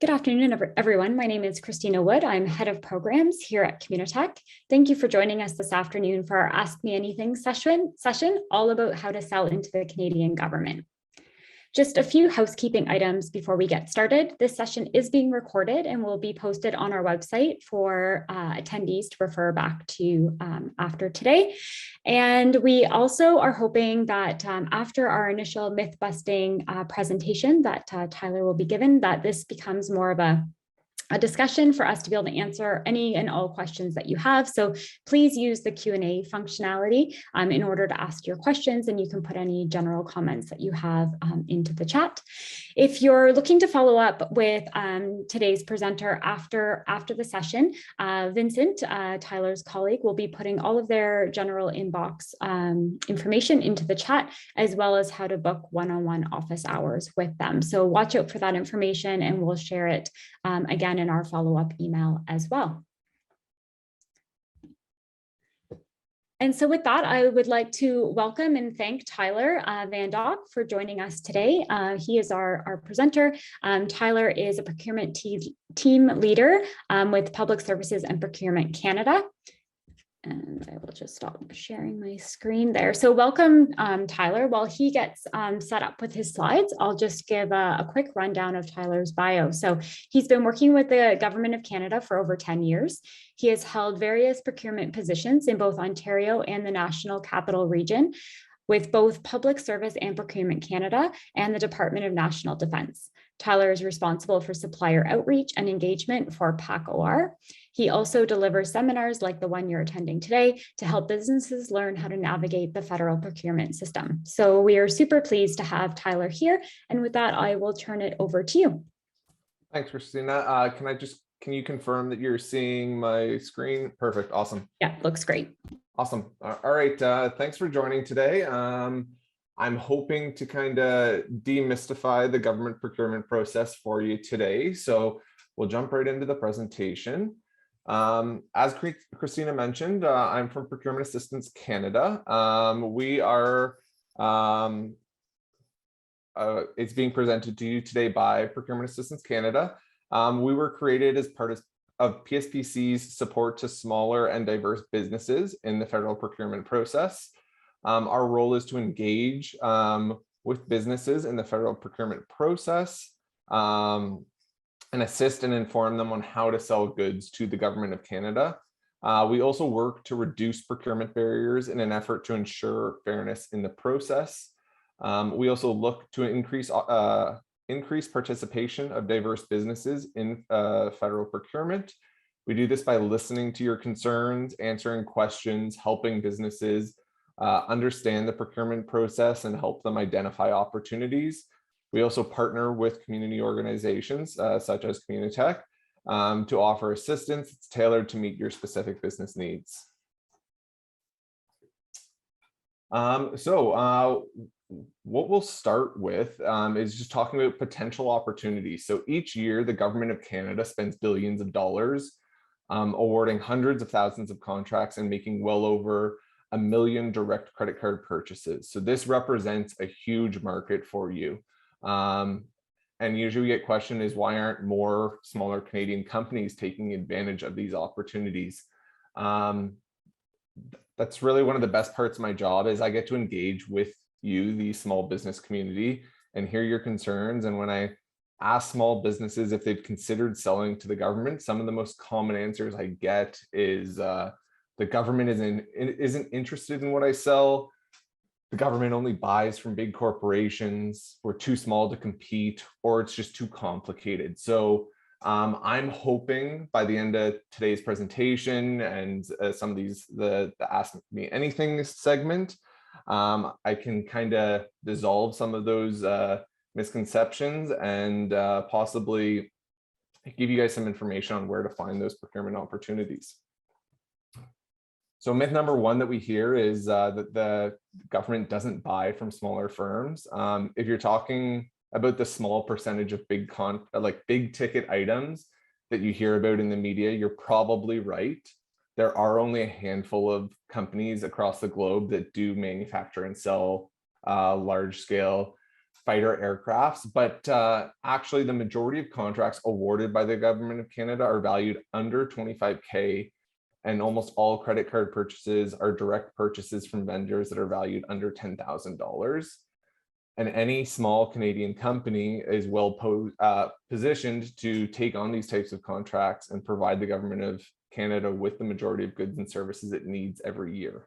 Good afternoon, everyone. My name is Christina Wood. I'm head of programs here at Communitech. Thank you for joining us this afternoon for our Ask Me Anything session all about how to sell into the Canadian government. Just a few housekeeping items before we get started. This session is being recorded and will be posted on our website for attendees to refer back to after today. And we also are hoping that after our initial myth-busting presentation that Tyler will be given, that this becomes more of a discussion for us to be able to answer any and all questions that you have. So please use the Q&A functionality in order to ask your questions, and you can put any general comments that you have into the chat. If you're looking to follow up with today's presenter after the session, Vincent, Tyler's colleague, will be putting all of their general inbox information into the chat, as well as how to book one-on-one office hours with them. So watch out for that information, and we'll share it again in our follow-up email as well. And so with that, I would like to welcome and thank Tyler Van Dock for joining us today. He is our presenter. Tyler is a procurement team leader with Public Services and Procurement Canada. And I will just stop sharing my screen there. So welcome, Tyler. While he gets set up with his slides, I'll just give a quick rundown of Tyler's bio. So he's been working with the Government of Canada for over 10 years. He has held various procurement positions in both Ontario and the National Capital Region, with both Public Service and Procurement Canada and the Department of National Defence. Tyler is responsible for supplier outreach and engagement for PAC-OR. He also delivers seminars like the one you're attending today to help businesses learn how to navigate the federal procurement system. So we are super pleased to have Tyler here. And with that, I will turn it over to you. Thanks, Christina. Can you confirm that you're seeing my screen? Perfect. Awesome. Yeah, looks great. Awesome. All right. Thanks for joining today. I'm hoping to kind of demystify the government procurement process for you today. So we'll jump right into the presentation. As Christina mentioned, I'm from Procurement Assistance Canada. It's being presented to you today by Procurement Assistance Canada. We were created as part of PSPC's support to smaller and diverse businesses in the federal procurement process. Our role is to engage with businesses in the federal procurement process and assist and inform them on how to sell goods to the Government of Canada. We also work to reduce procurement barriers in an effort to ensure fairness in the process. We also look to increase participation of diverse businesses in federal procurement. We do this by listening to your concerns, answering questions, helping businesses understand the procurement process and help them identify opportunities. We also partner with community organizations such as Communitech to offer assistance that's tailored to meet your specific business needs. What we'll start with is just talking about potential opportunities. So each year, the Government of Canada spends billions of dollars awarding hundreds of thousands of contracts and making well over 1 million direct credit card purchases. So this represents a huge market for you. And usually we get questioned is why aren't more smaller Canadian companies taking advantage of these opportunities? That's really one of the best parts of my job is I get to engage with you, the small business community, and hear your concerns. And when I ask small businesses if they've considered selling to the government, some of the most common answers I get is the government isn't interested in what I sell. The government only buys from big corporations. We're too small to compete, or it's just too complicated. So I'm hoping by the end of today's presentation and some of the Ask Me Anything segment, I can kind of dissolve some of those misconceptions and possibly give you guys some information on where to find those procurement opportunities. So myth number one that we hear is that the government doesn't buy from smaller firms. If you're talking about the small percentage of big ticket items that you hear about in the media, you're probably right. There are only a handful of companies across the globe that do manufacture and sell large scale fighter aircrafts, but actually the majority of contracts awarded by the Government of Canada are valued under 25K, and almost all credit card purchases are direct purchases from vendors that are valued under $10,000. And any small Canadian company is well positioned to take on these types of contracts and provide the Government of Canada with the majority of goods and services it needs every year.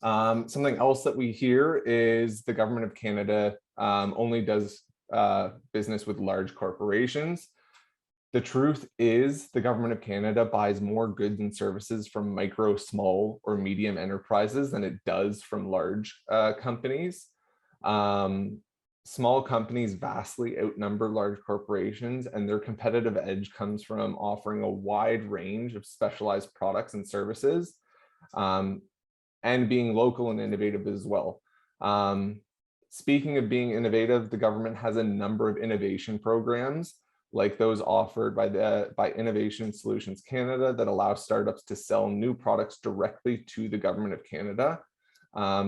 Something else that we hear is the Government of Canada only does business with large corporations. The truth is the Government of Canada buys more goods and services from micro, small, or medium enterprises than it does from large companies. Small companies vastly outnumber large corporations, and their competitive edge comes from offering a wide range of specialized products and services, and being local and innovative as well. Speaking of being innovative, the government has a number of innovation programs like those offered by Innovation Solutions Canada that allow startups to sell new products directly to the Government of Canada.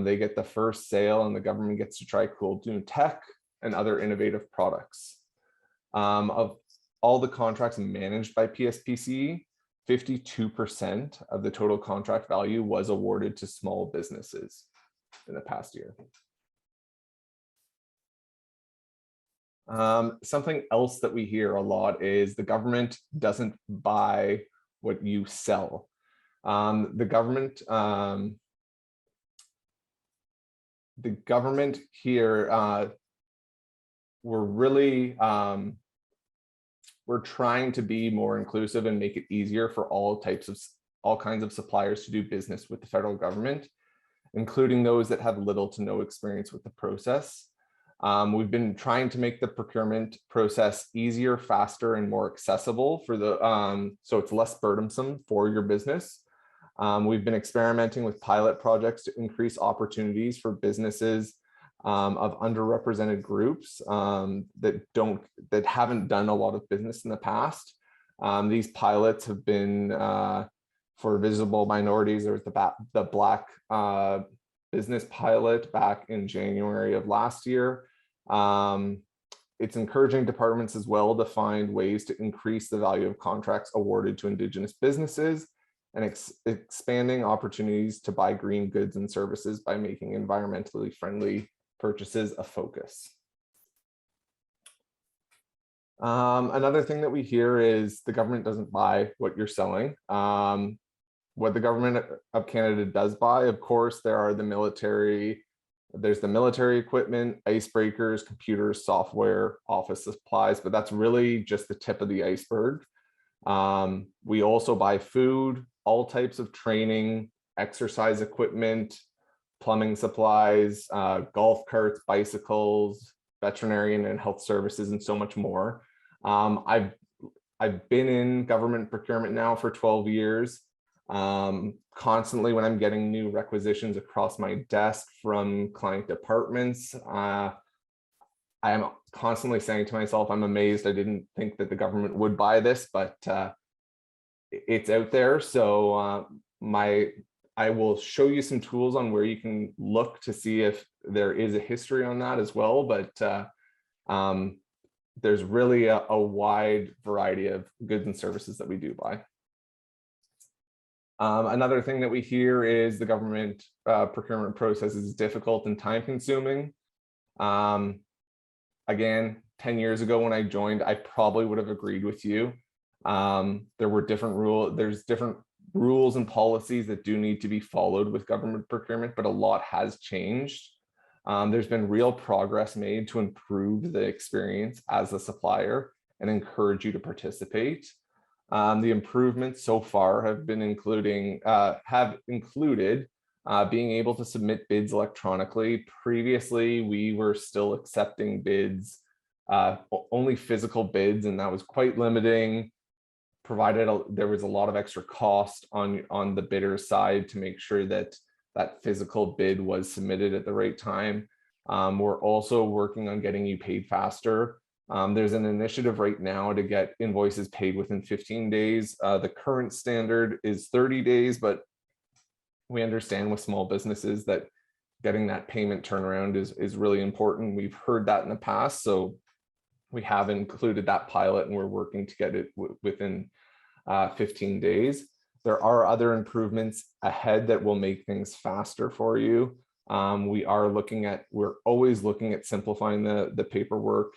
They get the first sale and the government gets to try cool new tech and other innovative products. Of all the contracts managed by PSPC, 52% of the total contract value was awarded to small businesses in the past year. Something else that we hear a lot is the government doesn't buy what you sell. The government here, we're trying to be more inclusive and make it easier for all kinds of suppliers to do business with the federal government, including those that have little to no experience with the process. We've been trying to make the procurement process easier, faster, and more accessible for so it's less burdensome for your business. We've been experimenting with pilot projects to increase opportunities for businesses of underrepresented groups that haven't done a lot of business in the past. These pilots have been for visible minorities. There was the Black business pilot back in January of last year. It's encouraging departments as well to find ways to increase the value of contracts awarded to Indigenous businesses and expanding opportunities to buy green goods and services by making environmentally friendly purchases a focus. Another thing that we hear is the government doesn't buy what you're selling. What the Government of Canada does buy, of course, there's the military equipment, icebreakers, computers, software, office supplies, but that's really just the tip of the iceberg. We also buy food, all types of training, exercise equipment, plumbing supplies, golf carts, bicycles, veterinarian and health services, and so much more. I've been in government procurement now for 12 years. Constantly when I'm getting new requisitions across my desk from client departments, I am constantly saying to myself, I'm amazed I didn't think that the government would buy this, but it's out there. So I will show you some tools on where you can look to see if there is a history on that as well. But there's really a wide variety of goods and services that we do buy. Another thing that we hear is the government procurement process is difficult and time consuming. Again, 10 years ago when I joined, I probably would have agreed with you. There were there's different rules and policies that do need to be followed with government procurement, but a lot has changed. There's been real progress made to improve the experience as a supplier and encourage you to participate. The improvements so far have been included being able to submit bids electronically. Previously, we were still accepting bids, only physical bids, and that was quite limiting. There was a lot of extra cost on the bidder's side to make sure that that physical bid was submitted at the right time. We're also working on getting you paid faster. There's an initiative right now to get invoices paid within 15 days. The current standard is 30 days, but we understand with small businesses that getting that payment turnaround is really important. We've heard that in the past, so we have included that pilot and we're working to get it within 15 days. There are other improvements ahead that will make things faster for you. We're always looking at simplifying the paperwork,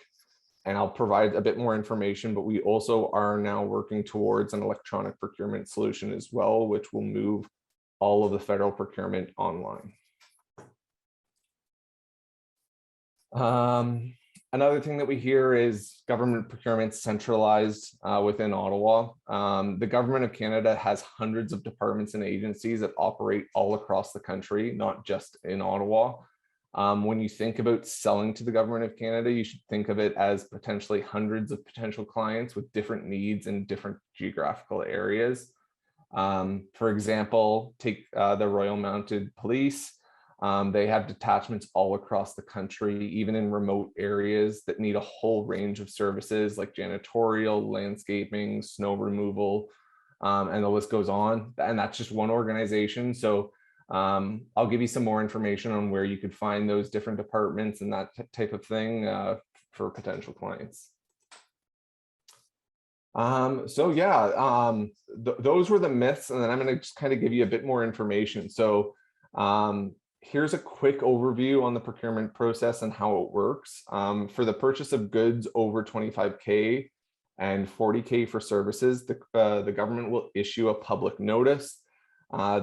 and I'll provide a bit more information, but we also are now working towards an electronic procurement solution as well, which will move all of the federal procurement online. Another thing that we hear is government procurement centralized within Ottawa. The government of Canada has hundreds of departments and agencies that operate all across the country, not just in Ottawa. When you think about selling to the government of Canada, you should think of it as potentially hundreds of potential clients with different needs in different geographical areas. For example, take the Royal Mounted Police. They have detachments all across the country, even in remote areas that need a whole range of services like janitorial, landscaping, snow removal, and the list goes on. And that's just one organization. So I'll give you some more information on where you could find those different departments and that type of thing for potential clients. Those were the myths, and then I'm going to just kind of give you a bit more information. So here's a quick overview on the procurement process and how it works. For the purchase of goods over 25K and 40K for services, the government will issue a public notice.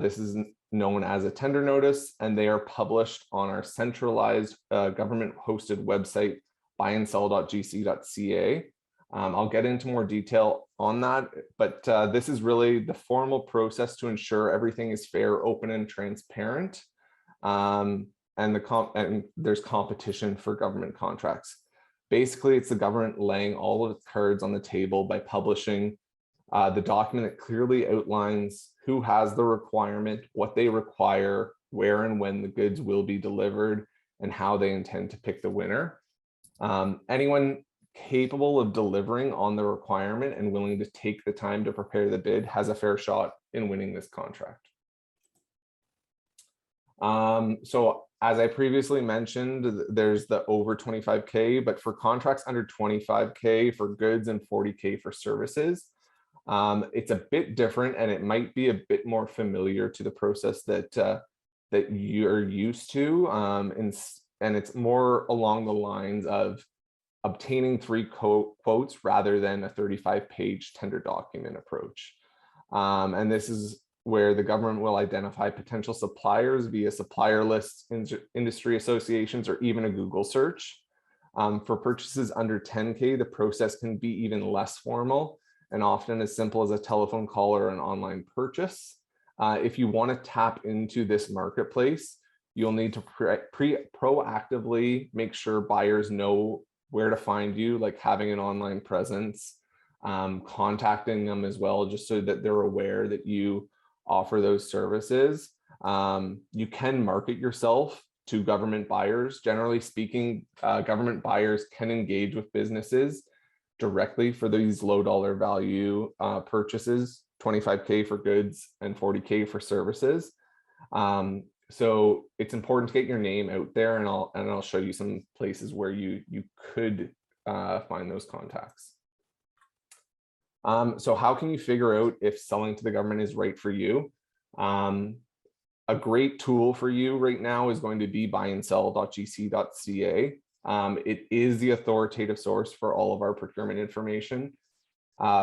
This is known as a tender notice, and they are published on our centralized government-hosted website, buyandsell.gc.ca. I'll get into more detail on that, but this is really the formal process to ensure everything is fair, open, and transparent. And there's competition for government contracts. Basically, it's the government laying all of its cards on the table by publishing the document that clearly outlines who has the requirement, what they require, where and when the goods will be delivered, and how they intend to pick the winner. Anyone capable of delivering on the requirement and willing to take the time to prepare the bid has a fair shot in winning this contract. So as I previously mentioned, there's the over 25K, but for contracts under 25K for goods and 40K for services, it's a bit different, and it might be a bit more familiar to the process that you're used to, and it's more along the lines of obtaining 3 quotes rather than a 35-page tender document approach. And this is where the government will identify potential suppliers via supplier lists, industry associations, or even a Google search. For purchases under 10K, the process can be even less formal and often as simple as a telephone call or an online purchase. If you want to tap into this marketplace, you'll need to proactively make sure buyers know where to find you, like having an online presence, contacting them as well, just so that they're aware that you offer those services. You can market yourself to government buyers. Generally speaking, government buyers can engage with businesses directly for these low dollar value purchases, 25K for goods and 40K for services. So it's important to get your name out there, and I'll show you some places where you could find those contacts. So how can you figure out if selling to the government is right for you? A great tool for you right now is going to be buyandsell.gc.ca. It is the authoritative source for all of our procurement information.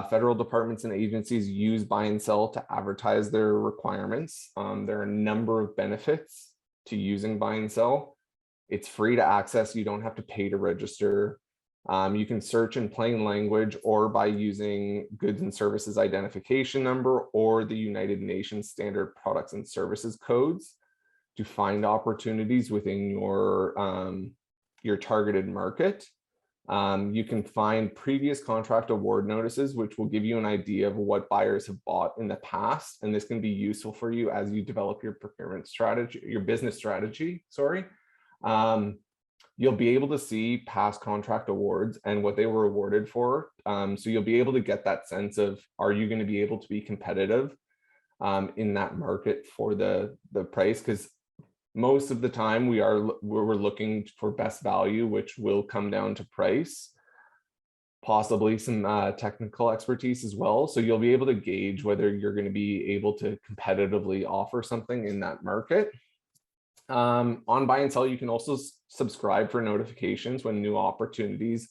Federal departments and agencies use Buy and Sell to advertise their requirements. There are a number of benefits to using Buy and Sell. It's free to access. You don't have to pay to register. You can search in plain language or by using goods and services identification number or the United Nations standard products and services codes to find opportunities within your targeted market. You can find previous contract award notices, which will give you an idea of what buyers have bought in the past. And this can be useful for you as you develop your procurement strategy, your business strategy, sorry. You'll be able to see past contract awards and what they were awarded for. So you'll be able to get that sense of, are you going to be able to be competitive in that market for the price? Because Most of the time we're looking for best value, which will come down to price, possibly some technical expertise as well. So you'll be able to gauge whether you're going to be able to competitively offer something in that market. On buy and sell, you can also subscribe for notifications when new opportunities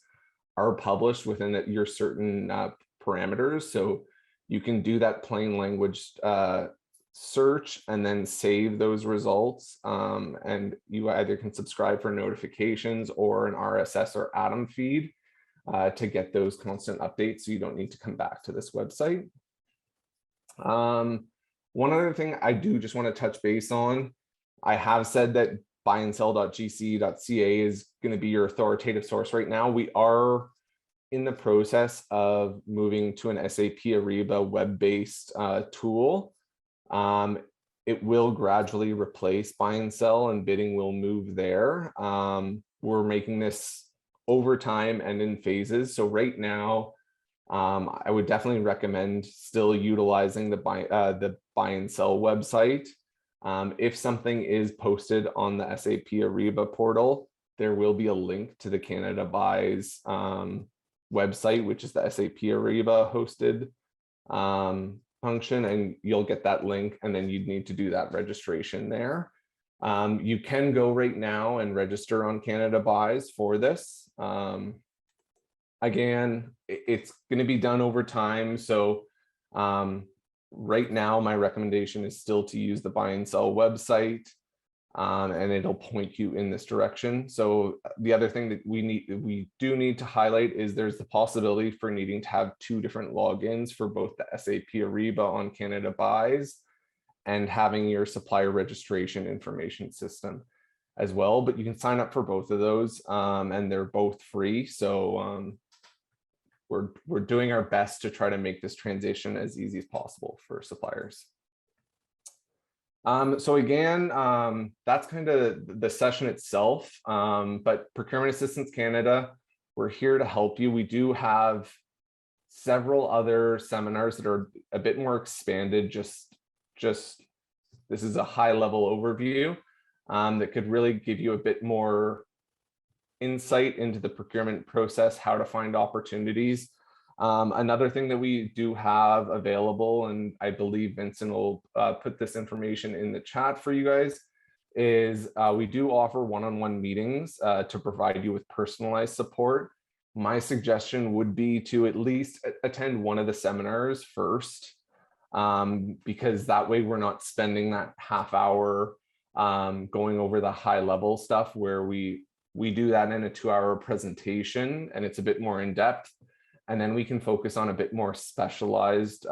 are published within your certain parameters. So you can do that plain language search and then save those results. And you either can subscribe for notifications or an RSS or Atom feed to get those constant updates, so you don't need to come back to this website. One other thing I do just want to touch base on, I have said that buyandsell.gc.ca is going to be your authoritative source right now. We are in the process of moving to an SAP Ariba web-based tool. It will gradually replace buy and sell, and bidding will move there. We're making this over time and in phases. So right now, I would definitely recommend still utilizing the buy and sell website. If something is posted on the SAP Ariba portal, there will be a link to the Canada Buys website, which is the SAP Ariba hosted function, and you'll get that link, and then you'd need to do that registration there. You can go right now and register on Canada Buys for this. Again, it's going to be done over time. So right now, my recommendation is still to use the buy and sell website, and it'll point you in this direction. So the other thing that we do need to highlight is there's the possibility for needing to have 2 different logins for both the SAP Ariba on Canada Buys and having your supplier registration information system as well. But you can sign up for both of those, and they're both free. So we're doing our best to try to make this transition as easy as possible for suppliers. So again, that's kind of the session itself, but Procurement Assistance Canada, we're here to help you. We do have several other seminars that are a bit more expanded. Just this is a high level overview that could really give you a bit more insight into the procurement process, how to find opportunities. Another thing that we do have available, and I believe Vincent will put this information in the chat for you guys, is we do offer one-on-one meetings to provide you with personalized support. My suggestion would be to at least attend one of the seminars first, because that way we're not spending that half hour going over the high level stuff, where we do that in a 2-hour presentation and it's a bit more in depth. And then we can focus on a bit more specialized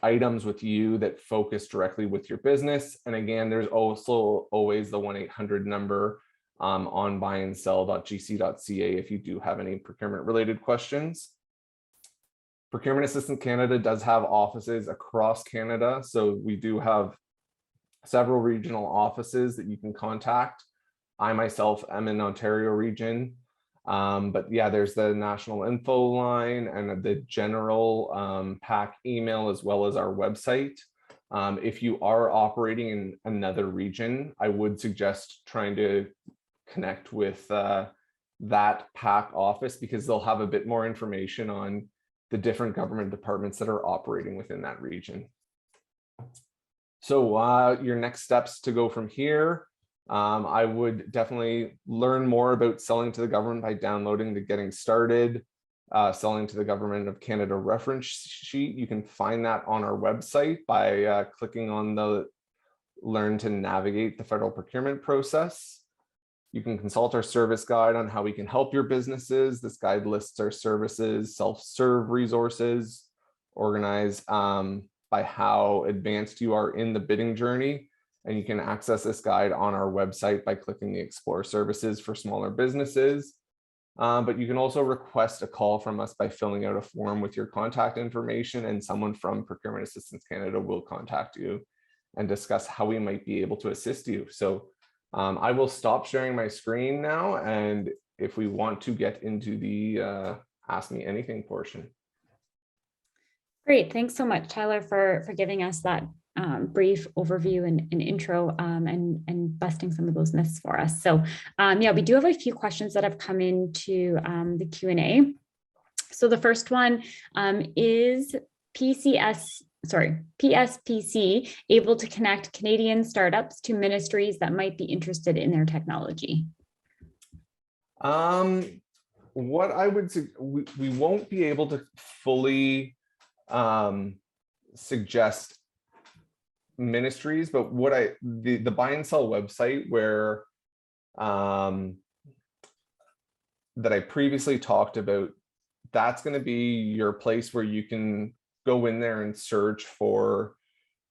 items with you that focus directly with your business. And again, there's also always the 1-800 number on buyandsell.gc.ca if you do have any procurement related questions. Procurement Assistance Canada does have offices across Canada. So we do have several regional offices that you can contact. I myself am in Ontario region. But yeah, there's the national info line and the general PAC email, as well as our website. If you are operating in another region, I would suggest trying to connect with that PAC office, because they'll have a bit more information on the different government departments that are operating within that region. So your next steps to go from here. I would definitely learn more about selling to the government by downloading the Getting Started Selling to the Government of Canada reference sheet. You can find that on our website by clicking on the Learn to Navigate the Federal Procurement Process. You can consult our service guide on how we can help your businesses. This guide lists our services, self-serve resources, organized by how advanced you are in the bidding journey. And you can access this guide on our website by clicking the Explore Services for smaller businesses. But you can also request a call from us by filling out a form with your contact information, and someone from Procurement Assistance Canada will contact you and discuss how we might be able to assist you. So I will stop sharing my screen now, and if we want to get into the Ask Me Anything portion. Great, thanks so much, Tyler, for giving us that brief overview and intro and busting some of those myths for us. So yeah, we do have a few questions that have come into the Q&A. So the first one is PSPC able to connect Canadian startups to ministries that might be interested in their technology? What I would say, we won't be able to fully suggest ministries, but what the buy and sell website where that I previously talked about, that's going to be your place where you can go in there and search for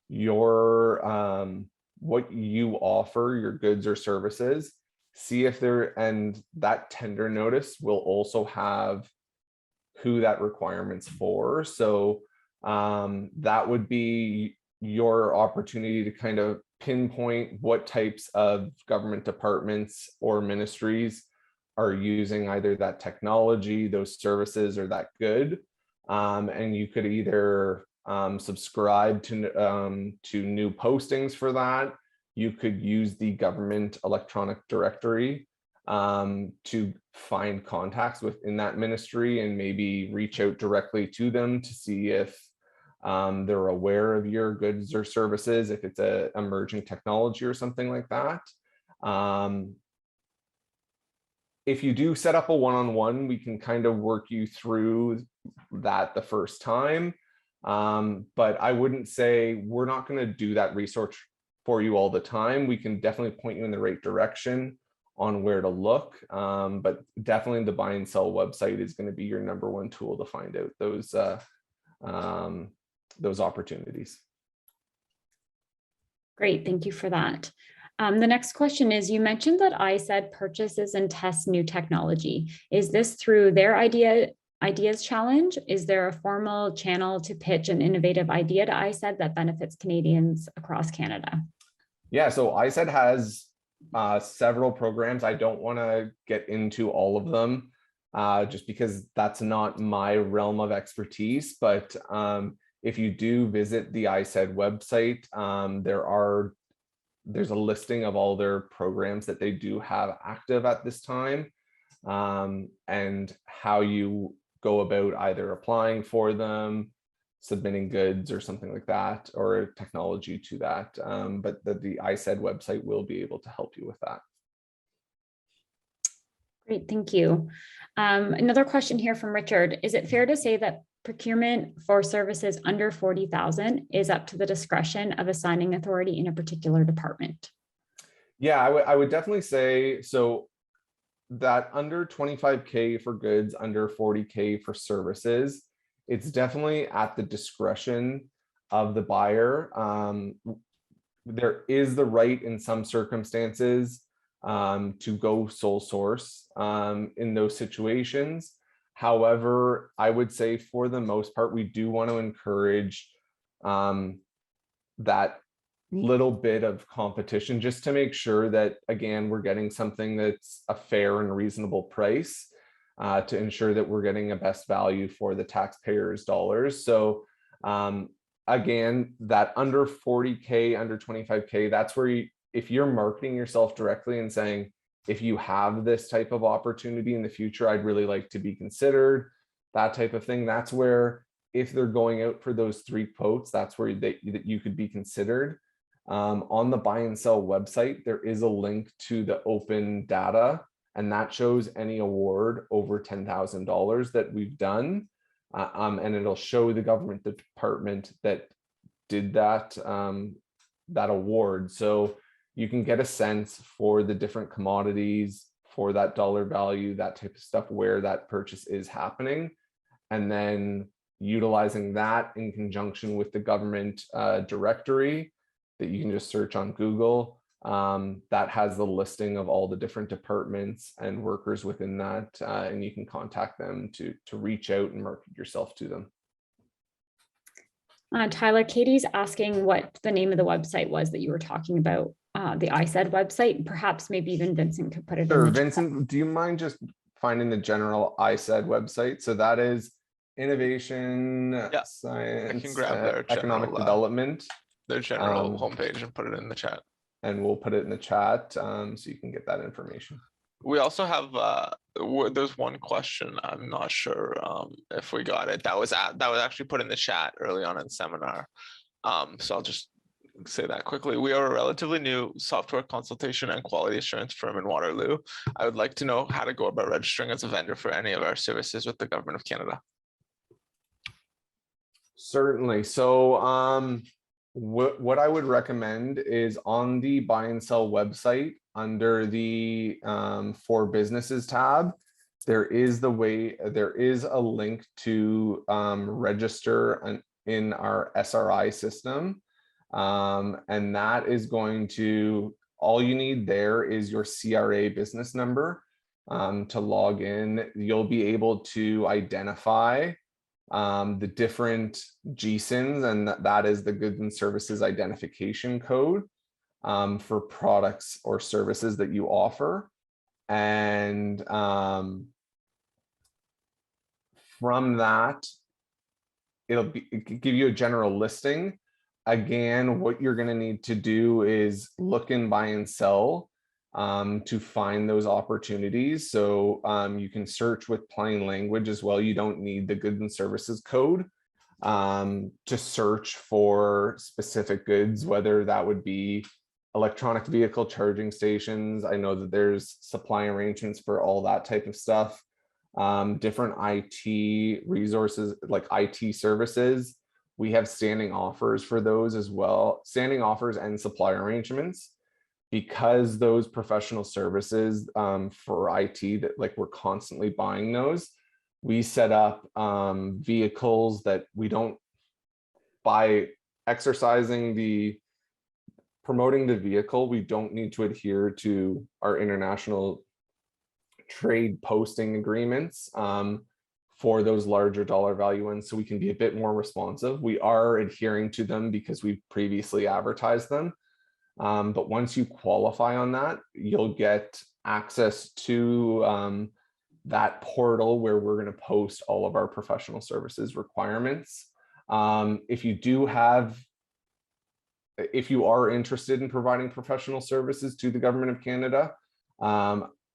your what you offer, your goods or services, see if they're, and that tender notice will also have who that requirement's for. So that would be your opportunity to kind of pinpoint what types of government departments or ministries are using either that technology, those services, or that good. And you could either subscribe to new postings for that. You could use the government electronic directory to find contacts within that ministry and maybe reach out directly to them to see if they're aware of your goods or services, if it's a emerging technology or something like that. If you do set up a one-on-one, we can kind of work you through that the first time. But I wouldn't say we're not going to do that research for you all the time. We can definitely point you in the right direction on where to look. But definitely the buy and sell website is going to be your number one tool to find out those opportunities. Great, thank you for that. The next question is, you mentioned that ISED purchases and tests new technology. Is this through their ideas challenge? Is there a formal channel to pitch an innovative idea to ISED that benefits Canadians across Canada? Yeah, so ISED has several programs. I don't want to get into all of them just because that's not my realm of expertise. But if you do visit the ISED website, there's a listing of all their programs that they do have active at this time, and how you go about either applying for them, submitting goods or something like that, or technology to that. But the ISED website will be able to help you with that. Great, thank you. Another question here from Richard. Is it fair to say that procurement for services under 40,000 is up to the discretion of assigning authority in a particular department? Yeah, I would definitely say so. That under 25K for goods, under 40K for services, it's definitely at the discretion of the buyer. There is the right in some circumstances to go sole source in those situations. However, I would say for the most part, we do want to encourage that little bit of competition just to make sure that, again, we're getting something that's a fair and reasonable price to ensure that we're getting a best value for the taxpayers' dollars. So again, that under 40K, under 25K, that's where if you're marketing yourself directly and saying, if you have this type of opportunity in the future, I'd really like to be considered, that type of thing. That's where, if they're going out for those 3 quotes, that's where that you could be considered. On the buy and sell website, there is a link to the open data, and that shows any award over $10,000 that we've done. And it'll show the government department that did that award. So you can get a sense for the different commodities, for that dollar value, that type of stuff, where that purchase is happening. And then utilizing that in conjunction with the government directory that you can just search on Google, that has the listing of all the different departments and workers within that, and you can contact them to reach out and market yourself to them. Tyler, Katie's asking what the name of the website was that you were talking about, the ISED website. Perhaps maybe even Vincent could put it in. Sure, Vincent, do you mind just finding the general ISED website? So that is Innovation, Science, I can grab their Economic general, Development. their general homepage and put it in the chat. And we'll put it in the chat so you can get that information. We also have there's one question. I'm not sure if we got it. That was actually put in the chat early on in the seminar. So I'll just say that quickly. We are a relatively new software consultation and quality assurance firm in Waterloo. I would like to know how to go about registering as a vendor for any of our services with the Government of Canada. Certainly. So what I would recommend is on the buy and sell website under the for businesses tab, there is a link to register in our SRI system. And that is going to, all you need there is your CRA business number to log in. You'll be able to identify the different GSINs, and that is the goods and services identification code for products or services that you offer. And from that, it'll give you a general listing. Again, what you're going to need to do is look in buy and sell to find those opportunities. So you can search with plain language as well. You don't need the goods and services code to search for specific goods, whether that would be electronic vehicle charging stations. I know that there's supply arrangements for all that type of stuff. Different IT resources like IT services. We have standing offers for those as well, standing offers and supply arrangements, because those professional services for IT that like we're constantly buying those. We set up vehicles that we don't, by promoting the vehicle, we don't need to adhere to our international trade posting agreements for those larger dollar value ones, so we can be a bit more responsive. We are adhering to them because we've previously advertised them. But once you qualify on that, you'll get access to that portal where we're going to post all of our professional services requirements. If you are interested in providing professional services to the Government of Canada,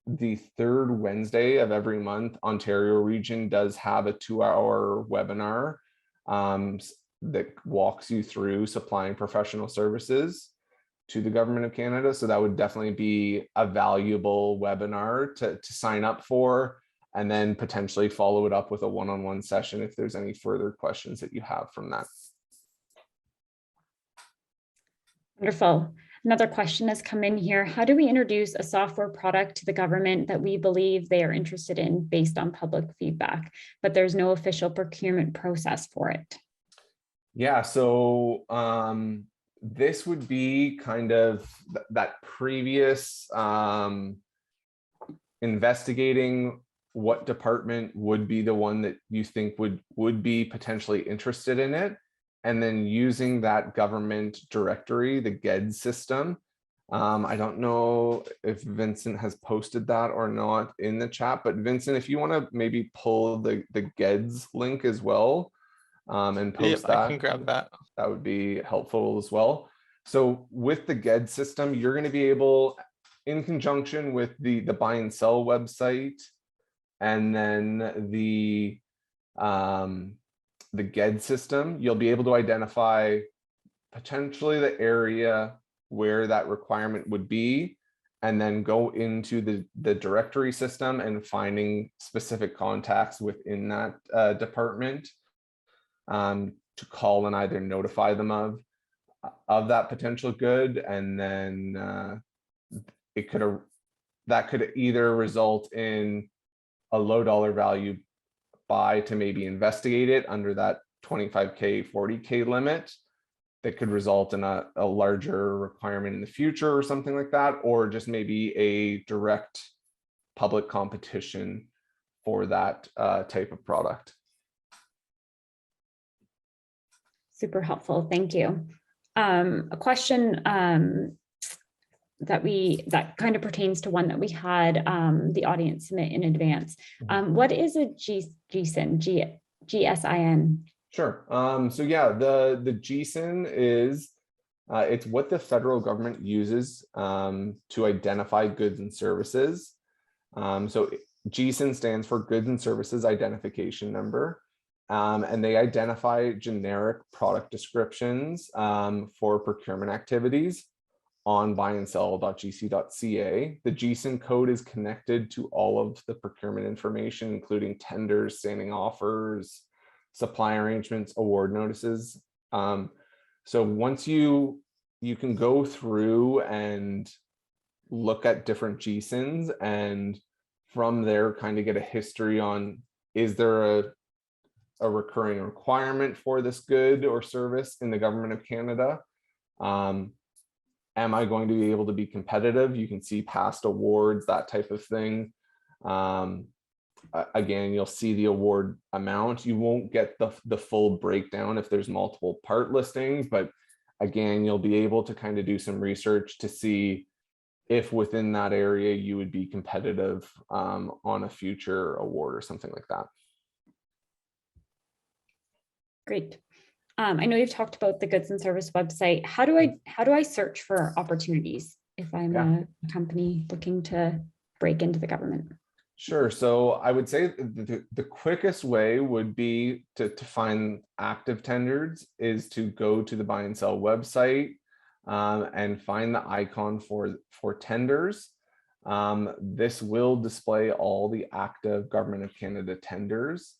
the third Wednesday of every month, Ontario region does have a 2-hour webinar that walks you through supplying professional services to the Government of Canada. So that would definitely be a valuable webinar to sign up for, and then potentially follow it up with a one-on-one session if there's any further questions that you have from that. Wonderful. Another question has come in here. How do we introduce a software product to the government that we believe they are interested in based on public feedback, but there's no official procurement process for it? Yeah, so this would be kind of that previous investigating what department would be the one that you think would be potentially interested in it, and then using that government directory, the GED system. I don't know if Vincent has posted that or not in the chat, but Vincent, if you want to maybe pull the GEDS link as well and post that. I can grab that. That would be helpful as well. So with the GED system, you're going to be able, in conjunction with the buy and sell website, and then the GED system, you'll be able to identify potentially the area where that requirement would be, and then go into the directory system and finding specific contacts within that department to call and either notify them of that potential good. And then that could either result in a low dollar value buy to maybe investigate it under that 25K, 40K limit that could result in a larger requirement in the future or something like that, or just maybe a direct public competition for that type of product. Super helpful, thank you. A question that kind of pertains to one that we had the audience submit in advance. What is a GSIN? GSIN? Sure. So yeah, the GSIN is It's what the federal government uses to identify goods and services. So GSIN stands for Goods and Services Identification Number. And they identify generic product descriptions for procurement activities on buyandsell.gc.ca. The GSIN code is connected to all of the procurement information, including tenders, standing offers, supply arrangements, award notices. So once you can go through and look at different GSINs, and from there kind of get a history on, is there a recurring requirement for this good or service in the government of Canada? Am I going to be able to be competitive? You can see past awards, that type of thing. Again, you'll see the award amount. You won't get the full breakdown if there's multiple part listings, but again, you'll be able to kind of do some research to see if within that area you would be competitive on a future award or something like that. Great. I know you've talked about the goods and service website. How do I search for opportunities if I'm a company looking to break into the government? Sure. So I would say the quickest way would be to find active tenders is to go to the Buy and Sell website and find the icon for tenders. This will display all the active Government of Canada tenders.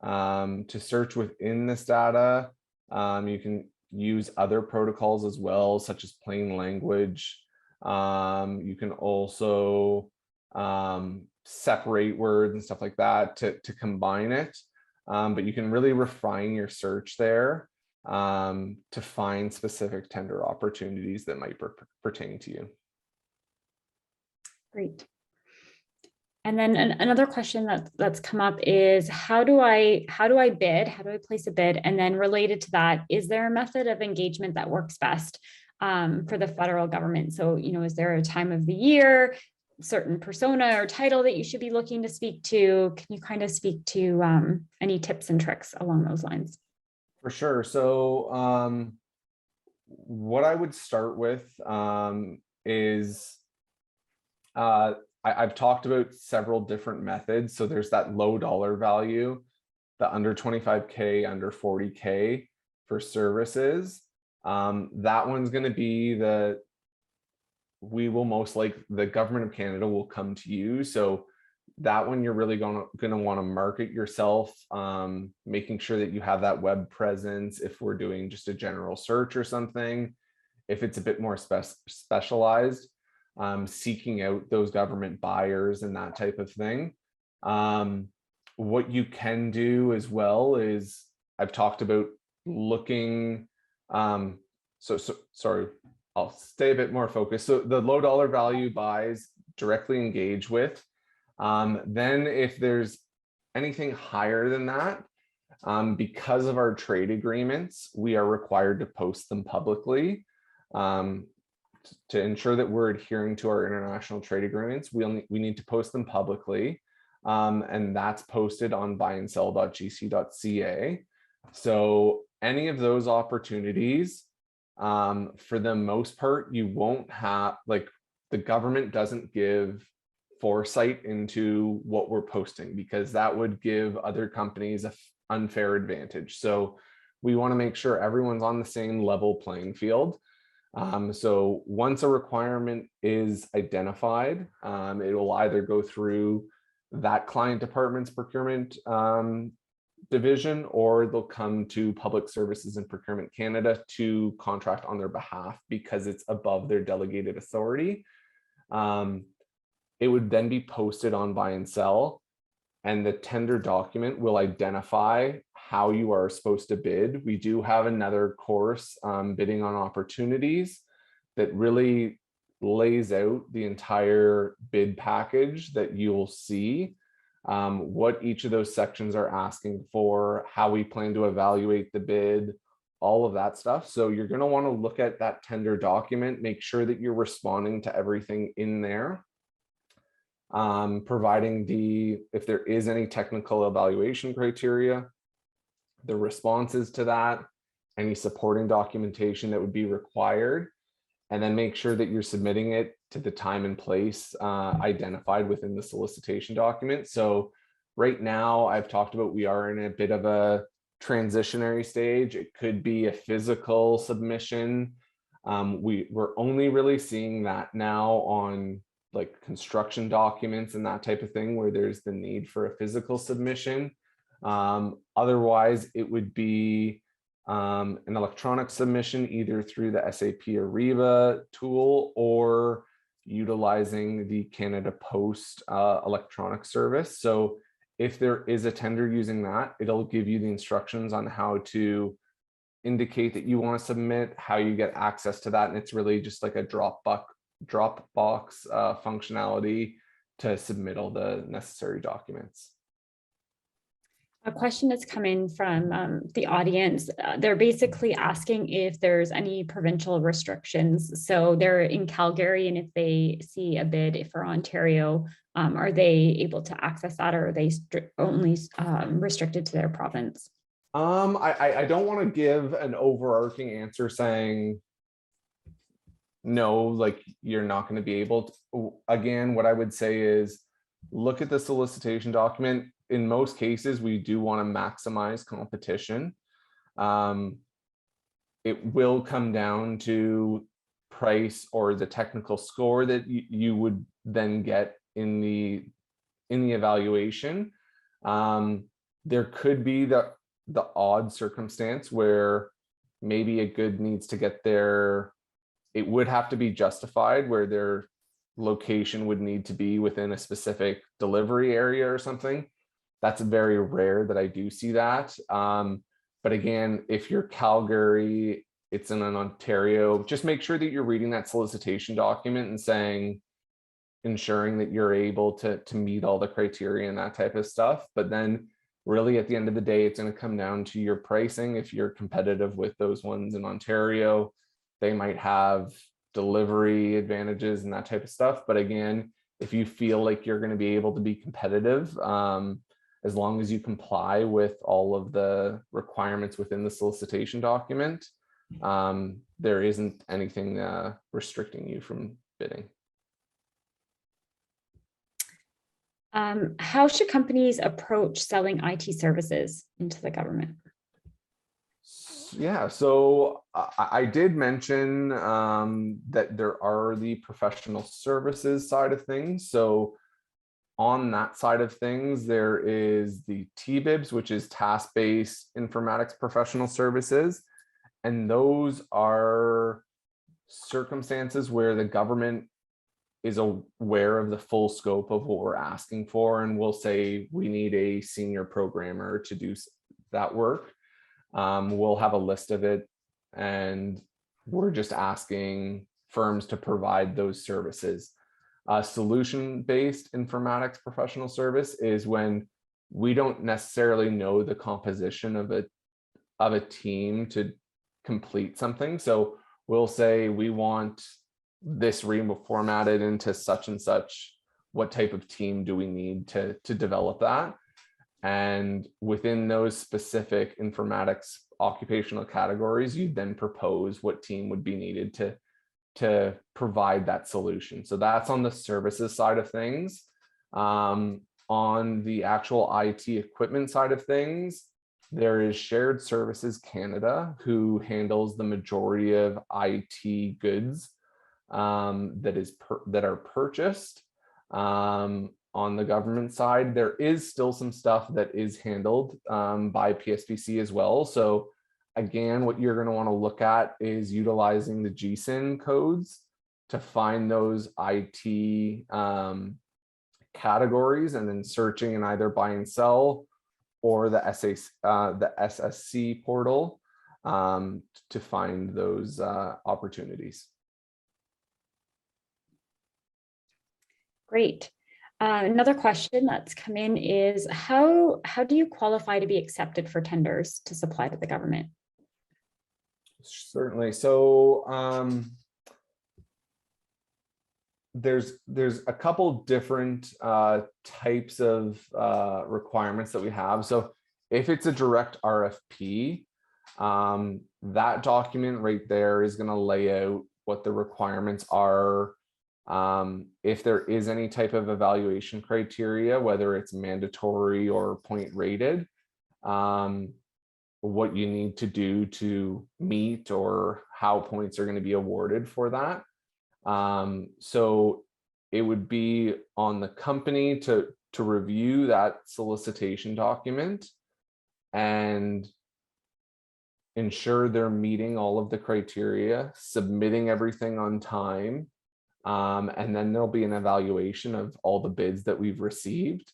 To search within this data, you can use other protocols as well, such as plain language. You can also separate words and stuff like that to combine it. But you can really refine your search there to find specific tender opportunities that might pertain to you. Great. And then another question that's come up is how do I bid? How do I place a bid? And then related to that, is there a method of engagement that works best for the federal government? So, is there a time of the year, certain persona or title that you should be looking to speak to? Can you kind of speak to any tips and tricks along those lines? For sure. So what I would start with is I've talked about several different methods. So there's that low dollar value, the under 25K, under 40K for services. That one's going to be the Government of Canada will come to you. So that one you're really going to want to market yourself, making sure that you have that web presence. If we're doing just a general search or something, if it's a bit more specialized, seeking out those government buyers and that type of thing. What you can do as well is I've talked about looking. Sorry, I'll stay a bit more focused. So the low dollar value buys directly engage with. Then if there's anything higher than that, because of our trade agreements, we are required to post them publicly. To ensure that we're adhering to our international trade agreements, we need to post them publicly. And that's posted on buyandsell.gc.ca. So any of those opportunities, for the most part, you won't have, the government doesn't give foresight into what we're posting, because that would give other companies an unfair advantage. So we want to make sure everyone's on the same level playing field. So once a requirement is identified, it will either go through that client department's procurement division, or they'll come to Public Services and Procurement Canada to contract on their behalf because it's above their delegated authority. It would then be posted on Buy and Sell, and the tender document will identify how you are supposed to bid. We do have another course, bidding on opportunities, that really lays out the entire bid package that you'll see, what each of those sections are asking for, how we plan to evaluate the bid, all of that stuff. So you're going to want to look at that tender document, make sure that you're responding to everything in there. Providing if there is any technical evaluation criteria, the responses to that, any supporting documentation that would be required, and then make sure that you're submitting it to the time and place identified within the solicitation document. So right now, I've talked about we are in a bit of a transitionary stage. It could be a physical submission. We're only really seeing that now on like construction documents and that type of thing, where there's the need for a physical submission. Otherwise, it would be an electronic submission either through the SAP Ariba tool or utilizing the Canada Post electronic service. So if there is a tender using that, it'll give you the instructions on how to indicate that you want to submit, how you get access to that. And it's really just like a Dropbox functionality to submit all the necessary documents. A question has come in from the audience. They're basically asking if there's any provincial restrictions. So they're in Calgary, and if they see a bid for Ontario, are they able to access that, or are they only restricted to their province? I don't want to give an overarching answer saying no, like you're not going to be able to. Again, what I would say is look at the solicitation document. In most cases, we do want to maximize competition. It will come down to price or the technical score that you would then get in the evaluation. There could be the odd circumstance where maybe a good needs to get there. It would have to be justified, where their location would need to be within a specific delivery area or something. That's very rare that I do see that. But again, if you're Calgary, it's in an Ontario, just make sure that you're reading that solicitation document and ensuring that you're able to meet all the criteria and that type of stuff. But then really at the end of the day, it's going to come down to your pricing. If you're competitive with those ones in Ontario, they might have delivery advantages and that type of stuff. But again, if you feel like you're going to be able to be competitive, as long as you comply with all of the requirements within the solicitation document, there isn't anything restricting you from bidding. How should companies approach selling IT services into the government? Yeah, so I did mention that there are the professional services side of things. So on that side of things, there is the TBIBs, which is task-based informatics professional services. And those are circumstances where the government is aware of the full scope of what we're asking for, and we'll say we need a senior programmer to do that work. We'll have a list of it, and we're just asking firms to provide those services. Solution-based informatics professional service is when we don't necessarily know the composition of a team to complete something. So we'll say we want this reformatted into such and such. What type of team do we need to develop that? And within those specific informatics occupational categories, you then propose what team would be needed to provide that solution. So that's on the services side of things. On the actual IT equipment side of things, there is Shared Services Canada, who handles the majority of IT goods that are purchased. On the government side, there is still some stuff that is handled by PSPC as well. So again, what you're going to want to look at is utilizing the GSIN codes to find those IT categories, and then searching in either buy and sell or the SSC portal to find those opportunities. Great. Another question that's come in is how do you qualify to be accepted for tenders to supply to the government? Certainly. So there's a couple different types of requirements that we have. So if it's a direct RFP, That document right there is going to lay out what the requirements are. If there is any type of evaluation criteria, whether it's mandatory or point rated, what you need to do to meet or how points are going to be awarded for that. So it would be on the company to review that solicitation document and ensure they're meeting all of the criteria, submitting everything on time. And then there'll be an evaluation of all the bids that we've received.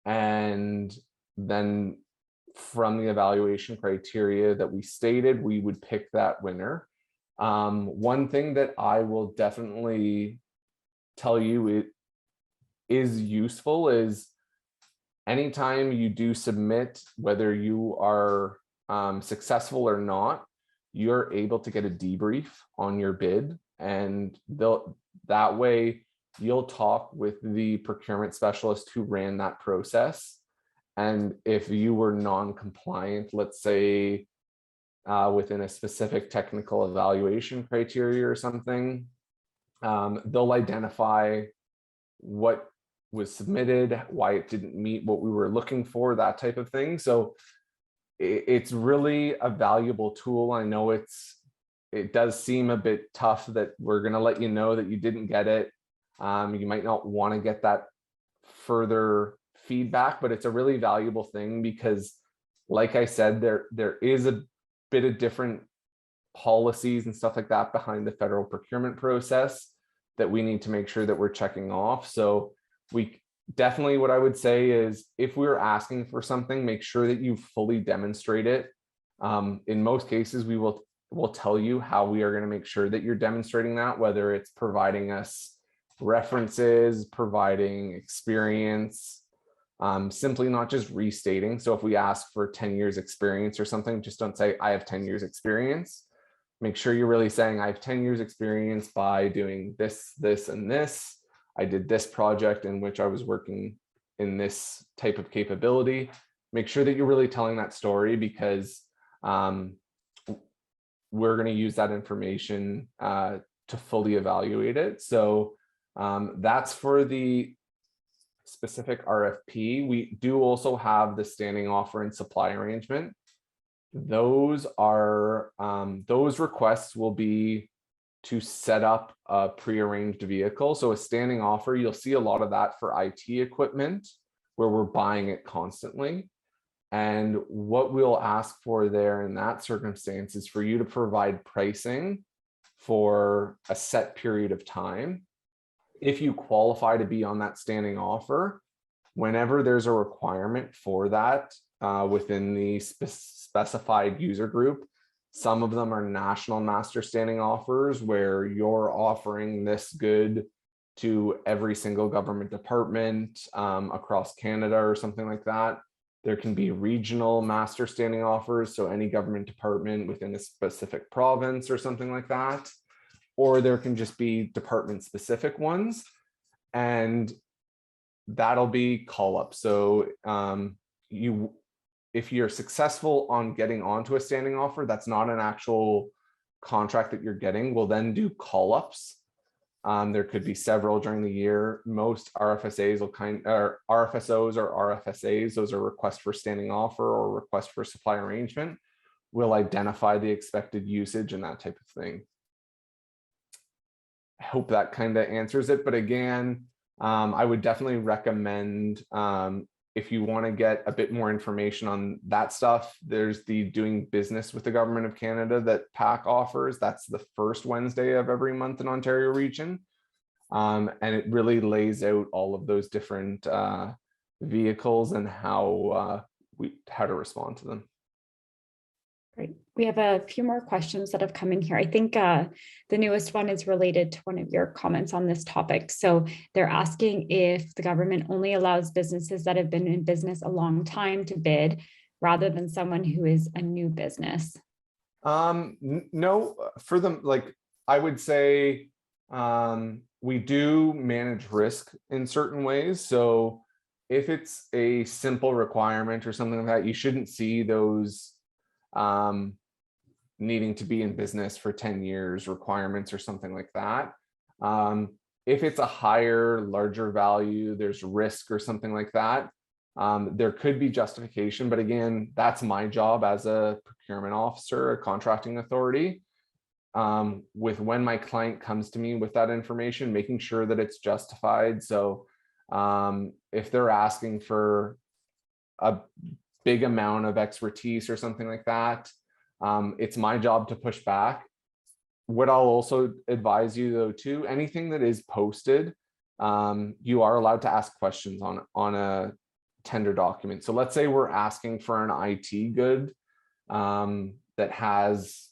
And then from the evaluation criteria that we stated, we would pick that winner. One thing that I will definitely tell you it is useful is anytime you do submit, whether you are successful or not, you're able to get a debrief on your bid, and that way you'll talk with the procurement specialist who ran that process. And if you were non-compliant, let's say within a specific technical evaluation criteria or something, they'll identify what was submitted, why it didn't meet what we were looking for, that type of thing. So it's really a valuable tool. I know it does seem a bit tough that we're going to let you know that you didn't get it. You might not want to get that further feedback, but it's a really valuable thing because, like I said, there is a bit of different policies and stuff like that behind the federal procurement process that we need to make sure that we're checking off. So we definitely, what I would say is if we're asking for something, make sure that you fully demonstrate it. In most cases, we'll tell you how we are going to make sure that you're demonstrating that, whether it's providing us references, providing experience, simply not just restating. So if we ask for 10 years experience or something, just don't say I have 10 years experience. Make sure you're really saying I have 10 years experience by doing this, this, and this. I did this project in which I was working in this type of capability. Make sure that you're really telling that story because we're going to use that information to fully evaluate it. So that's for the specific RFP. We do also have the standing offer and supply arrangement. Those are those requests will be to set up a prearranged vehicle. So a standing offer, you'll see a lot of that for IT equipment where we're buying it constantly. And what we'll ask for there in that circumstance is for you to provide pricing for a set period of time. If you qualify to be on that standing offer, whenever there's a requirement for that within the specified user group, some of them are national master standing offers where you're offering this good to every single government department across Canada or something like that. There can be regional master standing offers, so any government department within a specific province or something like that. Or there can just be department specific ones, and that'll be call up. So if you're successful on getting onto a standing offer, that's not an actual contract that you're getting. We'll then do call ups. There could be several during the year. Most RFSAs or RFSOs or RFSAs, those are requests for standing offer or request for supply arrangement, will identify the expected usage and that type of thing. I hope that kind of answers it. But again, I would definitely recommend if you want to get a bit more information on that stuff, there's the Doing Business with the Government of Canada that PAC offers. That's the first Wednesday of every month in Ontario region. And it really lays out all of those different vehicles and how to respond to them. Great. We have a few more questions that have come in here. I think the newest one is related to one of your comments on this topic. So they're asking if the government only allows businesses that have been in business a long time to bid rather than someone who is a new business. No, for them, like I would say we do manage risk in certain ways. So if it's a simple requirement or something like that, you shouldn't see those needing to be in business for 10 years requirements or something like that. If it's a higher, larger value, there's risk or something like that, there could be justification. But again, that's my job as a procurement officer, a contracting authority, with when my client comes to me with that information, making sure that it's justified. So if they're asking for a big amount of expertise or something like that, it's my job to push back. What I'll also advise you though too, anything that is posted, you are allowed to ask questions on a tender document. So let's say we're asking for an IT good that has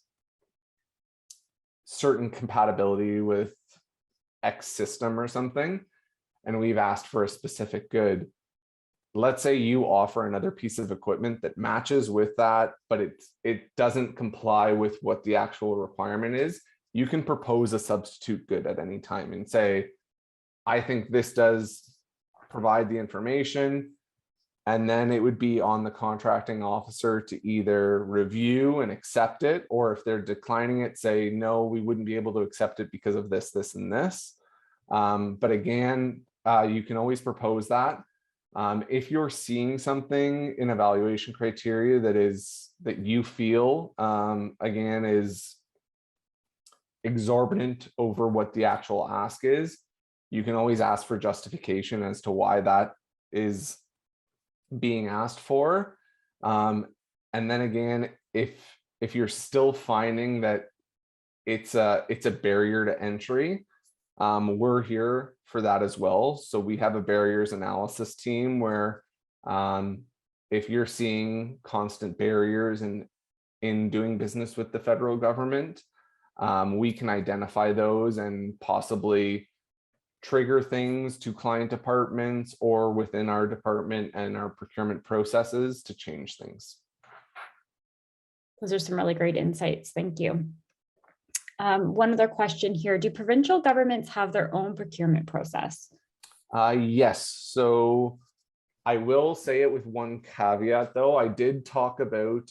certain compatibility with X system or something, and we've asked for a specific good. Let's say you offer another piece of equipment that matches with that, but it doesn't comply with what the actual requirement is. You can propose a substitute good at any time and say, I think this does provide the information. And then it would be on the contracting officer to either review and accept it, or if they're declining it, say, no, we wouldn't be able to accept it because of this, this, and this. But again, you can always propose that. If you're seeing something in evaluation criteria that you feel again is exorbitant over what the actual ask is, you can always ask for justification as to why that is being asked for. And then again, if you're still finding that it's a barrier to entry, we're here for that as well. So we have a barriers analysis team where if you're seeing constant barriers in doing business with the federal government, we can identify those and possibly trigger things to client departments or within our department and our procurement processes to change things. Those are some really great insights. Thank you. One other question here. Do provincial governments have their own procurement process? Yes. So I will say it with one caveat, though. I did talk about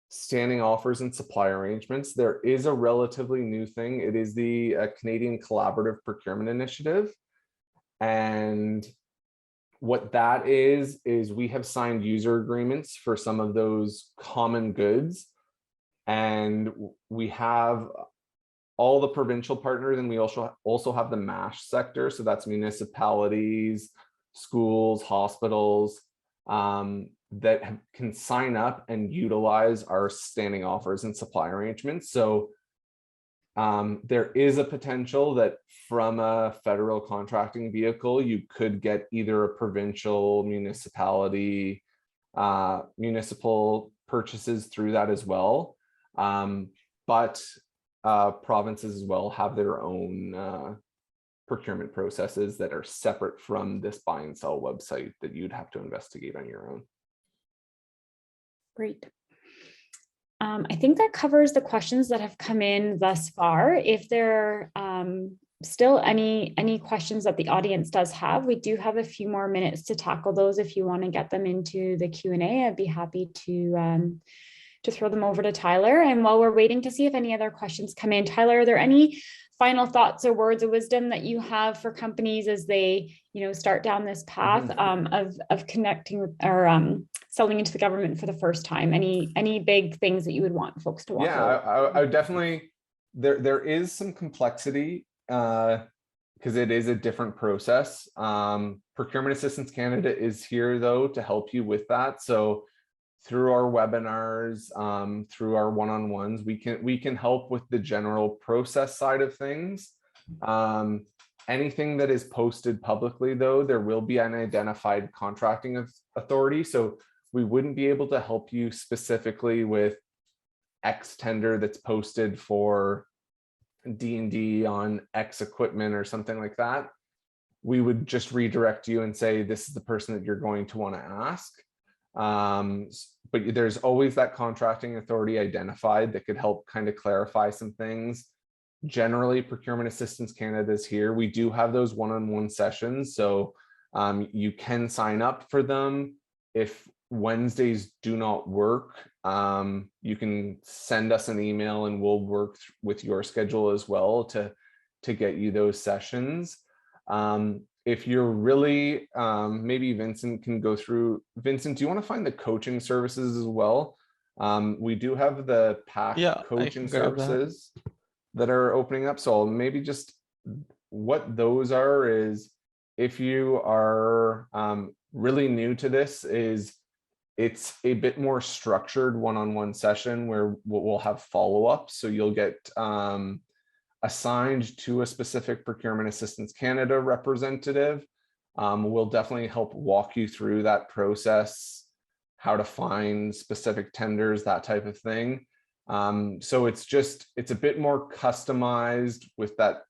standing offers and supply arrangements. There is a relatively new thing. It is the Canadian Collaborative Procurement Initiative. And what that is we have signed user agreements for some of those common goods. And we have all the provincial partners, and we also have the MASH sector. So that's municipalities, schools, hospitals, that can sign up and utilize our standing offers and supply arrangements. So there is a potential that from a federal contracting vehicle, you could get either a provincial, municipality, municipal purchases through that as well. But provinces as well have their own procurement processes that are separate from this buy and sell website that you'd have to investigate on your own. Great. I think that covers the questions that have come in thus far. If there are still any questions that the audience does have, we do have a few more minutes to tackle those. If you want to get them into the Q&A, I'd be happy to throw them over to Tyler. And while we're waiting to see if any other questions come in, Tyler, are there any final thoughts or words of wisdom that you have for companies as they, start down this path of connecting with or selling into the government for the first time? Any big things that you would want folks to walk away? I would definitely, there is some complexity because it is a different process. Procurement Assistance Canada is here though to help you with that. So through our webinars, through our one-on-ones, we can help with the general process side of things. Anything that is posted publicly, though, there will be an identified contracting authority. So we wouldn't be able to help you specifically with X tender that's posted for D&D on X equipment or something like that. We would just redirect you and say, this is the person that you're going to want to ask. But there's always that contracting authority identified that could help kind of clarify some things. Generally, Procurement Assistance Canada is here. We do have those one-on-one sessions, so you can sign up for them. If Wednesdays do not work, you can send us an email and we'll work with your schedule as well to get you those sessions. If you're really, maybe Vincent can go through. Vincent, do you want to find the coaching services as well? We do have the PAC coaching services that are opening up. So I'll maybe just what those are is, if you are really new to this, is it's a bit more structured one-on-one session where we'll have follow-up. So you'll get assigned to a specific Procurement Assistance Canada representative. We'll definitely help walk you through that process, how to find specific tenders, that type of thing. So it's a bit more customized with that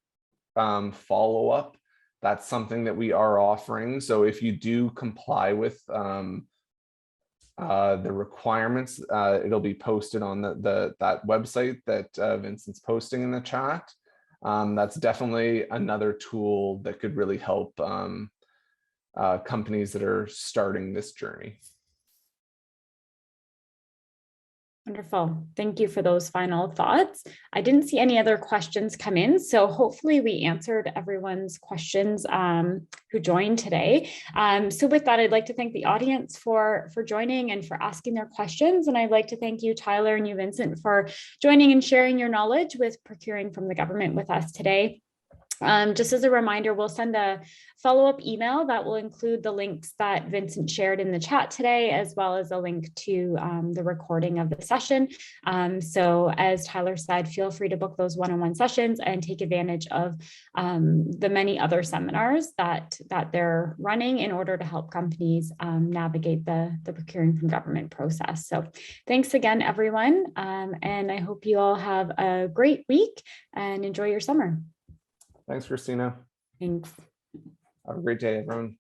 follow-up. That's something that we are offering. So if you do comply with the requirements, it'll be posted on that website that Vincent's posting in the chat. That's definitely another tool that could really help companies that are starting this journey. Wonderful. Thank you for those final thoughts. I didn't see any other questions come in, so hopefully we answered everyone's questions who joined today. So with that, I'd like to thank the audience for joining and for asking their questions. And I'd like to thank you, Tyler, and you, Vincent, for joining and sharing your knowledge with procuring from the government with us today. Just as a reminder, we'll send a follow-up email that will include the links that Vincent shared in the chat today, as well as a link to the recording of the session. So as Tyler said, feel free to book those one-on-one sessions and take advantage of the many other seminars that they're running in order to help companies navigate the procuring from government process. So thanks again, everyone. And I hope you all have a great week and enjoy your summer. Thanks, Christina. Thanks. Have a great day, everyone.